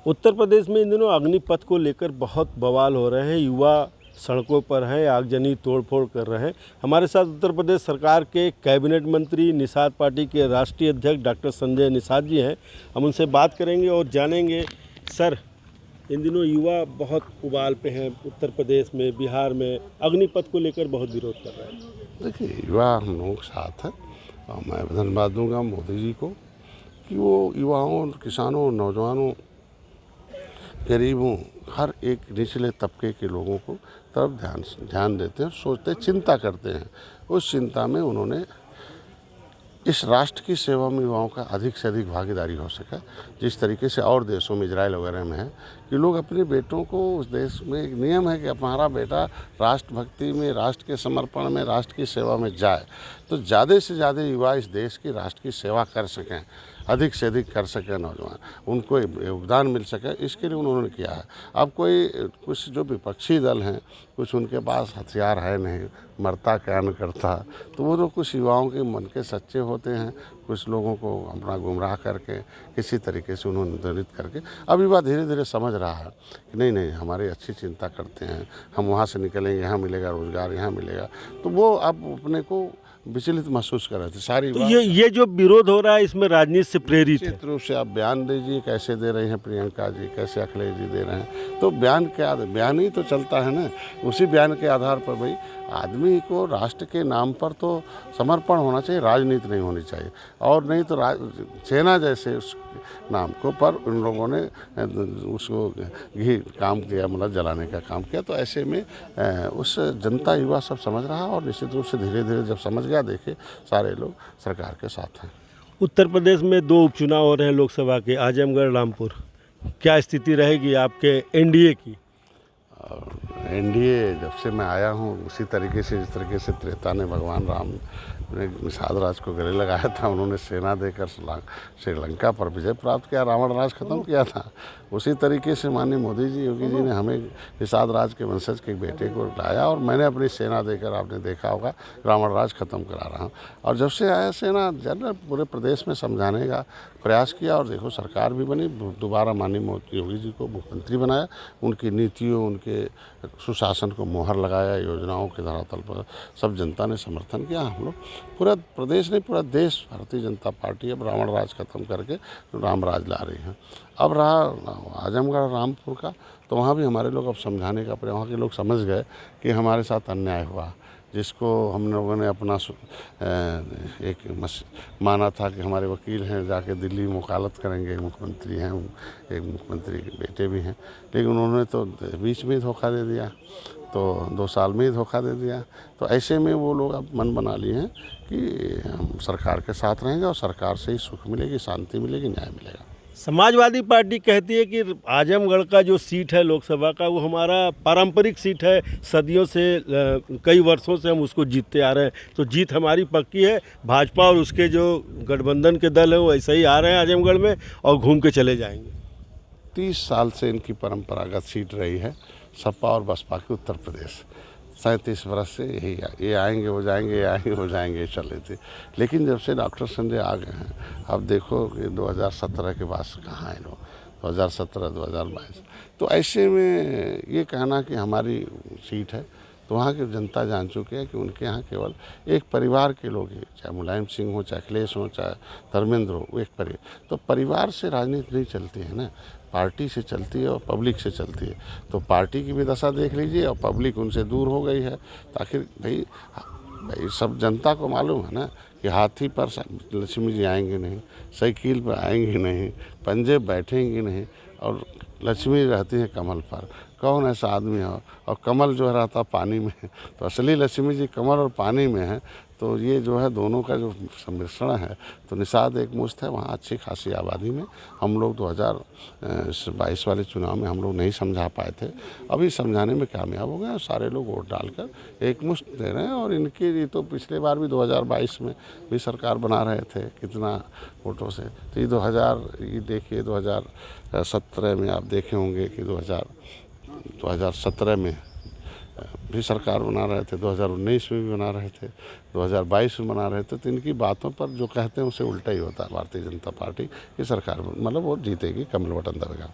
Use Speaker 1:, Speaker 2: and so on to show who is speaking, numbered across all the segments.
Speaker 1: उत्तर प्रदेश में इन दिनों अग्निपथ को लेकर बहुत बवाल हो रहे हैं। युवा सड़कों पर हैं, आगजनी तोड़फोड़ कर रहे हैं। हमारे साथ उत्तर प्रदेश सरकार के कैबिनेट मंत्री निषाद पार्टी के राष्ट्रीय अध्यक्ष डॉक्टर संजय निषाद जी हैं। हम उनसे बात करेंगे और जानेंगे। सर, इन दिनों युवा बहुत उबाल पे हैं उत्तर प्रदेश में, बिहार में अग्निपथ को लेकर बहुत विरोध कर रहे हैं।
Speaker 2: देखिए, युवा हम लोगों के साथ है और मैं धन्यवाद दूंगा मोदी जी को कि वो युवाओं, किसानों, नौजवानों, गरीबों, हर एक निचले तबके के लोगों को तरफ ध्यान देते हैं, सोचते, चिंता करते हैं। उस चिंता में उन्होंने इस राष्ट्र की सेवा में युवाओं का अधिक से अधिक भागीदारी हो सके। जिस तरीके से और देशों में, इजराइल वगैरह में है कि लोग अपने बेटों को, उस देश में एक नियम है कि हमारा बेटा राष्ट्रभक्ति में, राष्ट्र के समर्पण में, राष्ट्र की सेवा में जाए, तो ज़्यादा से ज़्यादा युवा इस देश की, राष्ट्र की सेवा कर सकें, अधिक से अधिक कर सकें, नौजवान उनको योगदान मिल सके, इसके लिए उन्होंने किया है। अब कुछ जो विपक्षी दल हैं, कुछ उनके पास हथियार है नहीं, मरता क्या न करता, तो वो जो कुछ युवाओं के मन के सच्चे होते हैं, कुछ लोगों को अपना गुमराह करके किसी तरीके से उन्होंने निर्धारित करके अब युवा धीरे धीरे समझ रहा है कि नहीं नहीं, हमारी अच्छी चिंता करते हैं, हम वहाँ से निकलेंगे, यहाँ मिलेगा रोजगार, यहाँ मिलेगा, तो वो अब अपने को विचलित महसूस कर रहे थे सारी।
Speaker 1: तो ये जो विरोध हो रहा है, इसमें राजनीति से प्रेरित है।
Speaker 2: निश्चित रूप से आप बयान दीजिए, कैसे दे रही हैं प्रियंका जी, कैसे अखिलेश जी दे रहे हैं, तो बयान ही तो चलता है ना। उसी बयान के आधार पर भाई आदमी को राष्ट्र के नाम पर तो समर्पण होना चाहिए, राजनीति नहीं होनी चाहिए। और नहीं तो सेना जैसे उस नाम को पर उन लोगों ने उसको घी काम किया, मतलब जलाने का काम किया। तो ऐसे में उस जनता, युवा सब समझ रहा है और निश्चित रूप से धीरे धीरे जब समझ गया, देखे सारे लोग सरकार के साथ हैं।
Speaker 1: उत्तर प्रदेश में 2 उपचुनाव हो रहे हैं लोकसभा के, आजमगढ़, रामपुर। क्या स्थिति रहेगी आपके एनडीए की?
Speaker 2: एनडीए जब से मैं आया हूँ उसी तरीके से, जिस तरीके से त्रेता ने भगवान राम ने निषाद राज को गले लगाया था, उन्होंने सेना देकर श्रीलंका पर विजय प्राप्त किया, रावण राज खत्म किया था, उसी तरीके से माननीय मोदी जी, योगी जी ने हमें निषाद राज के वंशज के बेटे को लाया और मैंने अपनी सेना देकर, आपने देखा होगा, रावण राज खत्म करा रहा हूँ। और जब से आया सेना जनरल पूरे प्रदेश में समझाने का प्रयास किया और देखो सरकार भी बनी, दोबारा माननीय योगी जी को मुख्यमंत्री बनाया, उनकी नीतियों, उनके सुशासन को मोहर लगाया, योजनाओं के धरातल पर सब जनता ने समर्थन किया। हम लोग पूरा प्रदेश नहीं, पूरा देश, भारतीय जनता पार्टी अब रावण राज खत्म करके राम राज ला रही है। अब रहा आजमगढ़, रामपुर का, तो वहाँ भी हमारे लोग अब समझाने का प्रयास, वहाँ के लोग समझ गए कि हमारे साथ अन्याय हुआ, जिसको हम लोगों ने अपना माना था कि हमारे वकील हैं, जाके दिल्ली में वकालत करेंगे, मुख्यमंत्री हैं, एक मुख्यमंत्री के बेटे भी हैं, लेकिन उन्होंने तो बीच में ही धोखा दे दिया, तो 2 साल में ही धोखा दे दिया। तो ऐसे में वो लोग अब मन बना लिए हैं कि हम सरकार के साथ रहेंगे और सरकार से ही सुख मिलेगी, शांति मिलेगी, न्याय मिलेगा।
Speaker 1: समाजवादी पार्टी कहती है कि आजमगढ़ का जो सीट है लोकसभा का, वो हमारा पारंपरिक सीट है, सदियों से, कई वर्षों से हम उसको जीतते आ रहे हैं, तो जीत हमारी पक्की है। भाजपा और उसके जो गठबंधन के दल हैं वो ऐसे ही आ रहे हैं आजमगढ़ में और घूम के चले जाएंगे।
Speaker 2: 30 साल से इनकी परंपरागत सीट रही है सपा और बसपा की उत्तर प्रदेश। 37 वर्ष से यही, ये आएंगे हो जाएंगे, ये आएंगे हो जाएंगे चल रहे थे। लेकिन जब से डॉक्टर संजय आ गए हैं, अब देखो कि 2017 के बाद कहाँ हैं लोग, 2017, 2022, तो ऐसे में ये कहना कि हमारी सीट है, तो वहाँ की जनता जान चुकी है कि उनके यहाँ केवल एक परिवार के लोग ही, चाहे मुलायम सिंह हो, चाहे अखिलेश हो, चाहे धर्मेंद्र हो, वो एक परिवार। तो परिवार से राजनीति नहीं चलती है ना, पार्टी से चलती है और पब्लिक से चलती है। तो पार्टी की भी दशा देख लीजिए और पब्लिक उनसे दूर हो गई है, ताकि भाई सब जनता को मालूम है ना कि हाथी पर लक्ष्मी जी आएंगे नहीं, साइकिल पर आएंगे नहीं, पंजे बैठेंगे नहीं, और लक्ष्मी रहती है कमल पर। कौन ऐसा आदमी हो, और कमल जो रहता पानी में, तो असली लक्ष्मी जी कमल और पानी में है। तो ये जो है दोनों का जो सम्मिश्रण है, तो निषाद एक मुश्त है, वहाँ अच्छी खासी आबादी में हम लोग 2022 वाले चुनाव में हम लोग नहीं समझा पाए थे, अभी समझाने में कामयाब हो गए और सारे लोग वोट डालकर एक मुश्त दे रहे हैं। और इनकी तो पिछले बार भी 2022 में भी सरकार बना रहे थे, कितना वोटों से। तो ये देखिए 2017 में आप देखे होंगे कि 2017 में भी सरकार बना रहे थे, 2019 में भी बना रहे थे, 2022 में बना रहे थे। तो इनकी बातों पर जो कहते हैं उससे उल्टा ही होता है। भारतीय जनता पार्टी की सरकार मतलब वो जीतेगी, कमल बटन दबेगा।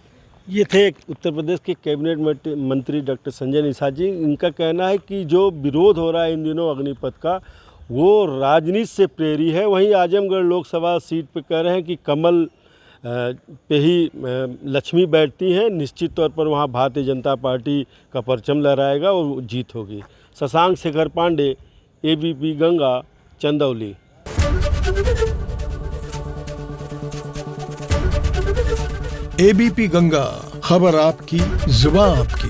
Speaker 1: ये थे उत्तर प्रदेश के कैबिनेट मंत्री डॉक्टर संजय निषाद जी। इनका कहना है कि जो विरोध हो रहा है इन दिनों अग्निपथ का, वो राजनीति से प्रेरित है। वहीं आजमगढ़ लोकसभा सीट पे कह रहे हैं कि कमल पे ही लक्ष्मी बैठती हैं, निश्चित तौर पर वहाँ भारतीय जनता पार्टी का परचम लहराएगा और जीत होगी। शशांक शेखर पांडे, ABP गंगा, चंदौली।
Speaker 3: ABP गंगा, खबर आपकी, जुबान आपकी।